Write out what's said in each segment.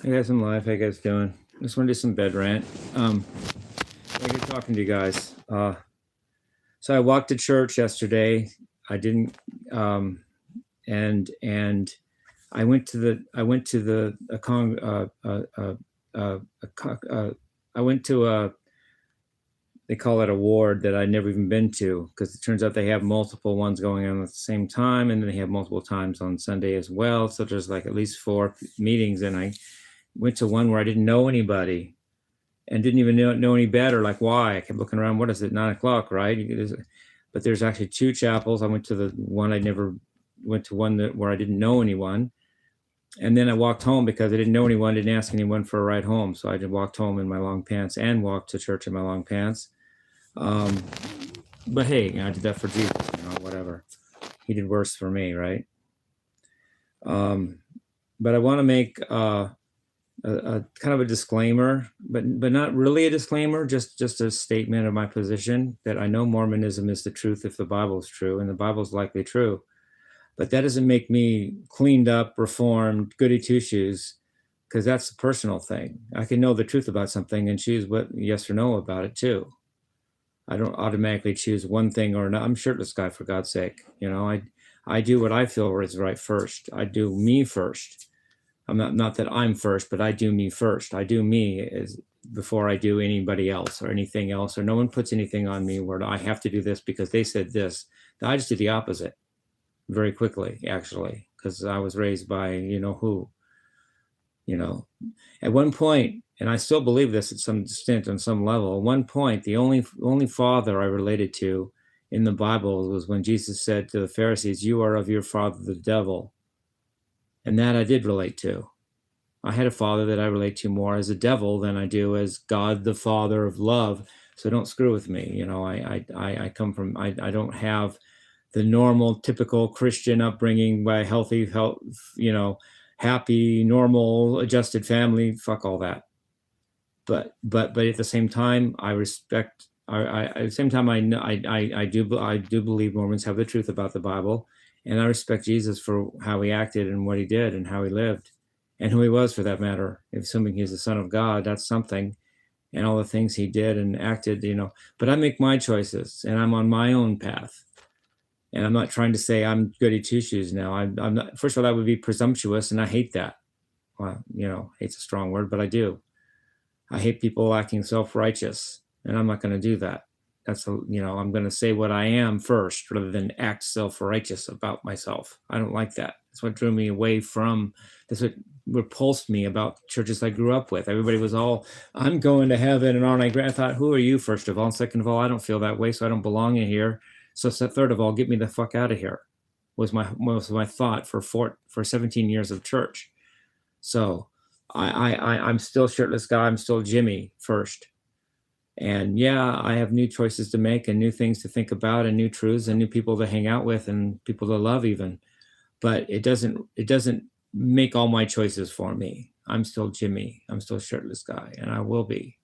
Hey guys, I'm live. How you guys doing? Just want to do some bed rant. Very good talking to you guys. So I walked to church yesterday. I didn't, and I went to the a con a I went to a, they call it a ward that I'd never even been to, because it turns out they have multiple ones going on at the same time, and then they have multiple times on Sunday as well. So there's like at least 4 meetings, and I went to one where I didn't know anybody and didn't even know any better. Like, why? I kept looking around. What is it? 9:00, right? But there's actually 2 chapels. I went to the one I never went to, one where I didn't know anyone. And then I walked home because I didn't know anyone, didn't ask anyone for a ride home. So I just walked home in my long pants and walked to church in my long pants. But hey, I did that for Jesus, whatever. He did worse for me, right? But I want to make a kind of a disclaimer, but not really a disclaimer, just a statement of my position that I know Mormonism is the truth if the Bible is true, and the Bible is likely true. But that doesn't make me cleaned up, reformed, goody two-shoes, because that's a personal thing. I can know the truth about something and choose what yes or no about it too. I don't automatically choose one thing or another. I'm Shirtless Guy, for God's sake. I do what I feel is right first. I do me first. I'm not that I'm first, but I do me first. I do me as before I do anybody else or anything else, or no one puts anything on me where I have to do this because they said this. I just do the opposite very quickly, actually, because I was raised by who. At one point, and I still believe this at some extent on some level, at one point, the only father I related to in the Bible was when Jesus said to the Pharisees, "You are of your father, the devil." And that I did relate to. I had a father that I relate to more as a devil than I do as God, the Father of love. So don't screw with me. I come from, I don't have the normal, typical Christian upbringing by healthy, happy, normal, adjusted family. Fuck all that. But at the same time, I respect. At the same time, I do believe Mormons have the truth about the Bible. And I respect Jesus for how he acted and what he did and how he lived and who he was, for that matter. Assuming he's the Son of God, that's something. And all the things he did and acted, But I make my choices and I'm on my own path. And I'm not trying to say I'm goody two-shoes now. I'm not. First of all, that would be presumptuous, and I hate that. Well, hate's a strong word, but I do. I hate people acting self-righteous, and I'm not going to do that. I'm going to say what I am first rather than act self-righteous about myself. I don't like that. That's what drew me away from, that's what repulsed me about churches I grew up with. Everybody was all, I'm going to heaven and on. I thought, who are you, first of all? And second of all, I don't feel that way, so I don't belong in here. So third of all, get me the fuck out of here, was my thought for 17 years of church. So I'm still Shirtless Guy. I'm still Jimmie first. And yeah, I have new choices to make and new things to think about and new truths and new people to hang out with and people to love even. But it doesn't make all my choices for me. I'm still Jimmie. I'm still Shirtless Guy, and I will be.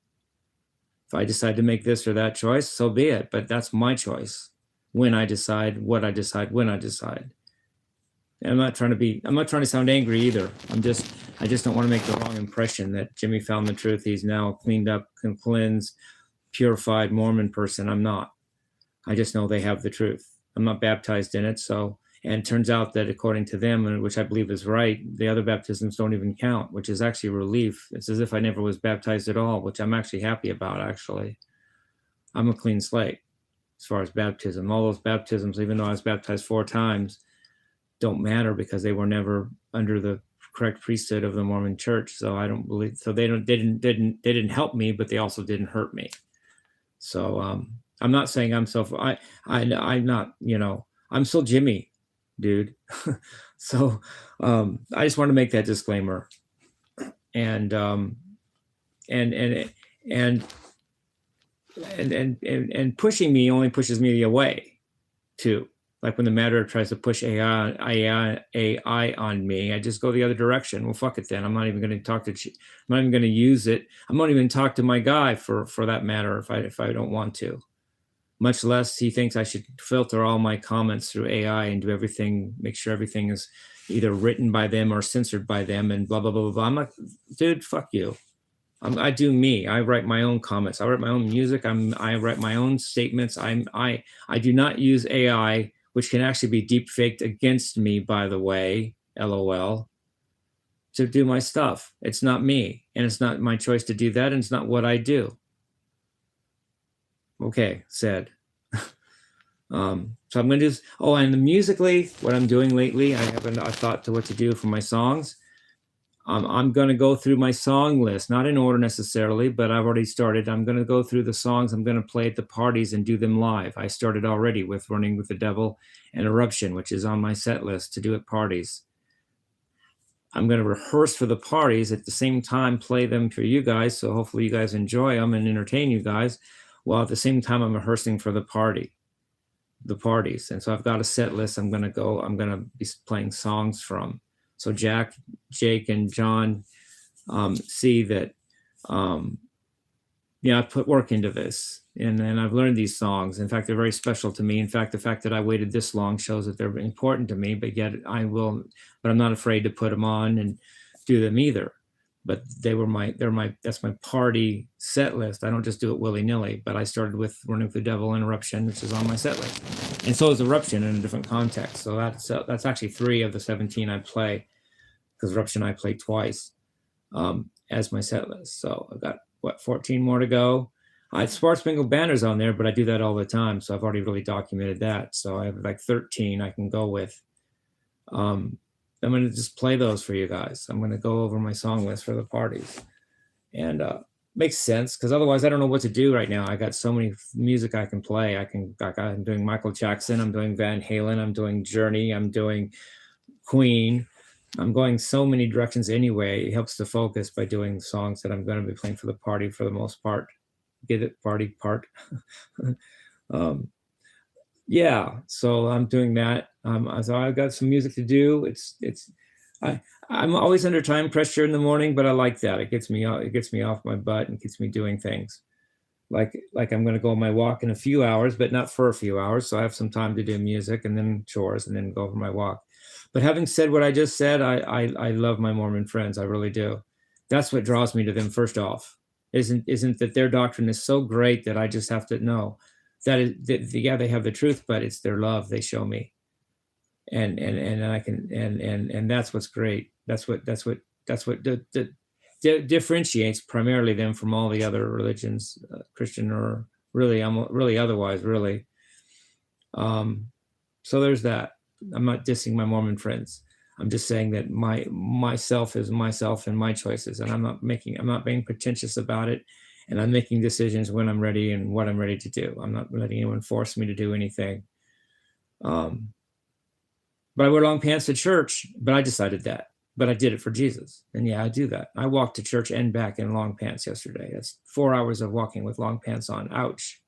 If I decide to make this or that choice, so be it. But that's my choice. When I decide, what I decide, when I decide. And I'm not trying to sound angry either. I just don't want to make the wrong impression that Jimmie found the truth. He's now cleaned up, cleansed, purified Mormon person. I'm not. I just know they have the truth. I'm not baptized in it. And it turns out that according to them, which I believe is right, the other baptisms don't even count, which is actually a relief. It's as if I never was baptized at all, which I'm actually happy about, actually. I'm a clean slate as far as baptism. All those baptisms, even though I was baptized 4 times, don't matter because they were never under the correct priesthood of the Mormon Church. So I don't believe, so they didn't help me, but they also didn't hurt me. So I'm not saying I'm I'm not, I'm still Jimmie, dude. So I just want to make that disclaimer. And pushing me only pushes me away too. Like when the matter tries to push AI on me, I just go the other direction. Well, fuck it then. I'm not even going to talk to. I'm not even going to use it. I'm not even talk to my guy for that matter if I don't want to. much less he thinks I should filter all my comments through AI and do everything, make sure everything is either written by them or censored by them and blah, blah, blah, blah, blah. I'm like, dude, fuck you. I do me. I write my own comments. I write my own music. I write my own statements. I do not use AI, which can actually be deep faked against me, by the way, LOL, to do my stuff. It's not me, and it's not my choice to do that, and it's not what I do. Okay, said. So I'm going to just, oh, and musically, what I'm doing lately, I haven't a thought to what to do for my songs. I'm going to go through my song list, not in order necessarily, but I've already started. I'm going to go through the songs I'm going to play at the parties and do them live. I started already with Running with the Devil and Eruption, which is on my set list to do at parties. I'm going to rehearse for the parties at the same time, play them for you guys. So hopefully you guys enjoy them and entertain you guys. While at the same time, I'm rehearsing for the parties. And so I've got a set list. I'm going to be playing songs from. So Jack, Jake, and John see that, I put work into this, and I've learned these songs. In fact, they're very special to me. In fact, the fact that I waited this long shows that they're important to me. But yet but I'm not afraid to put them on and do them either. But that's my party set list. I don't just do it willy nilly. But I started with Running with the Devil and Eruption, which is on my set list, and so is Eruption in a different context. So that's actually 3 of the 17 I play, because Eruption I played twice as my set list. So I've got 14 more to go. Spark Spangled Banner's on there, but I do that all the time, so I've already really documented that. So I have like 13 I can go with. I'm going to just play those for you guys. I'm going to go over my song list for the parties, and makes sense, because otherwise I don't know what to do right now. I got so many music I can play. I'm doing Michael Jackson, I'm doing Van Halen, I'm doing Journey, I'm doing Queen. I'm going so many directions anyway. It helps to focus by doing songs that I'm going to be playing for the party for the most part. Get it? Party part. Yeah, so I'm doing that. So I've got some music to do. I'm always under time pressure in the morning, but I like that. It gets me off my butt and gets me doing things. Like I'm going to go on my walk in a few hours, but not for a few hours. So I have some time to do music and then chores and then go for my walk. But having said what I just said, I love my Mormon friends. I really do. That's what draws me to them. First off, isn't that their doctrine is so great that I just have to know that they have the truth, but it's their love they show me, and I can and that's what's great. That's what differentiates primarily them from all the other religions, Christian or really otherwise. So there's that. I'm not dissing my Mormon friends. I'm just saying that myself is myself and my choices, and I'm not being pretentious about it. And I'm making decisions when I'm ready and what I'm ready to do. I'm not letting anyone force me to do anything. But I wear long pants to church, but I decided that. But I did it for Jesus. And yeah, I do that. I walked to church and back in long pants yesterday. That's 4 hours of walking with long pants on. Ouch.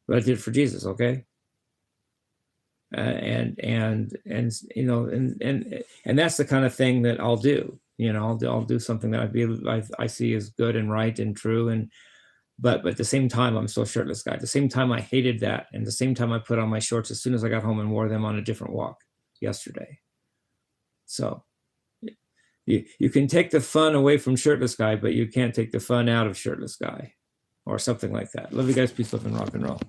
But I did it for Jesus, okay? And that's the kind of thing that I'll do. I'll do something that I see as good and right and true. But at the same time, I'm still Shirtless Guy. At the same time, I hated that. And at the same time, I put on my shorts as soon as I got home and wore them on a different walk yesterday. So you can take the fun away from Shirtless Guy, but you can't take the fun out of Shirtless Guy, or something like that. Love you guys. Peace, love, and rock and roll.